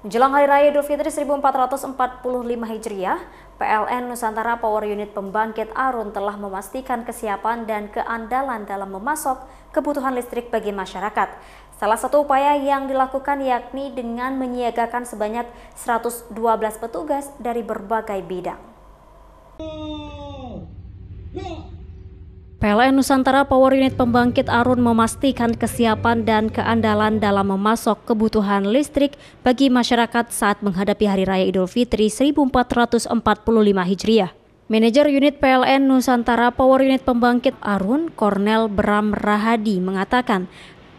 Menjelang Hari Raya Idul Fitri 1445 Hijriah, PLN Nusantara Power Unit Pembangkit Arun telah memastikan kesiapan dan keandalan dalam memasok kebutuhan listrik bagi masyarakat. Salah satu upaya yang dilakukan yakni dengan menyiagakan sebanyak 112 petugas dari berbagai bidang. PLN Nusantara Power Unit Pembangkit Arun memastikan kesiapan dan keandalan dalam memasok kebutuhan listrik bagi masyarakat saat menghadapi Hari Raya Idul Fitri 1445 Hijriah. Manajer unit PLN Nusantara Power Unit Pembangkit Arun, Kornel Bram Rahadi, mengatakan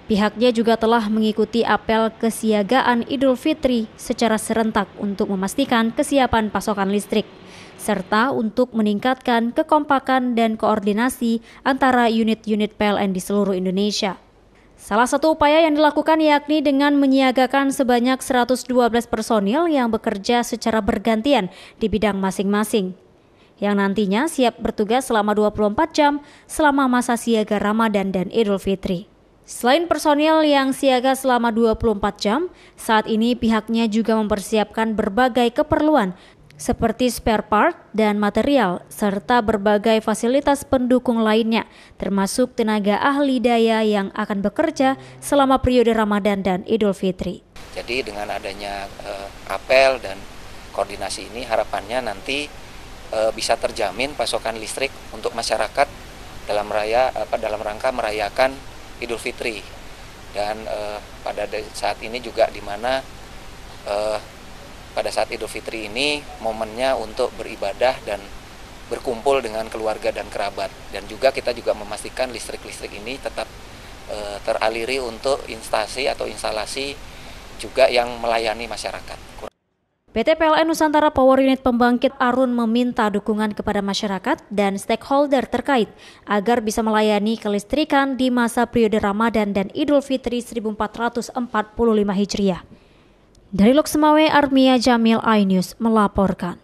pihaknya juga telah mengikuti apel kesiagaan Idul Fitri secara serentak untuk memastikan kesiapan pasokan listrik, serta untuk meningkatkan kekompakan dan koordinasi antara unit-unit PLN di seluruh Indonesia. Salah satu upaya yang dilakukan yakni dengan menyiagakan sebanyak 112 personil yang bekerja secara bergantian di bidang masing-masing, yang nantinya siap bertugas selama 24 jam selama masa siaga Ramadan dan Idul Fitri. Selain personil yang siaga selama 24 jam, saat ini pihaknya juga mempersiapkan berbagai keperluan seperti spare part dan material, serta berbagai fasilitas pendukung lainnya, termasuk tenaga ahli daya yang akan bekerja selama periode Ramadan dan Idul Fitri. Jadi dengan adanya apel dan koordinasi ini harapannya nanti bisa terjamin pasokan listrik untuk masyarakat dalam rangka merayakan Idul Fitri. Dan pada saat ini juga di mana pada saat Idul Fitri ini momennya untuk beribadah dan berkumpul dengan keluarga dan kerabat. Dan juga kita juga memastikan listrik-listrik ini tetap teraliri untuk instansi atau instalasi juga yang melayani masyarakat. PT PLN Nusantara Power Unit Pembangkit Arun meminta dukungan kepada masyarakat dan stakeholder terkait agar bisa melayani kelistrikan di masa periode Ramadan dan Idul Fitri 1445 Hijriah. Dari Loksmawe, Armia Jamil, iNews melaporkan.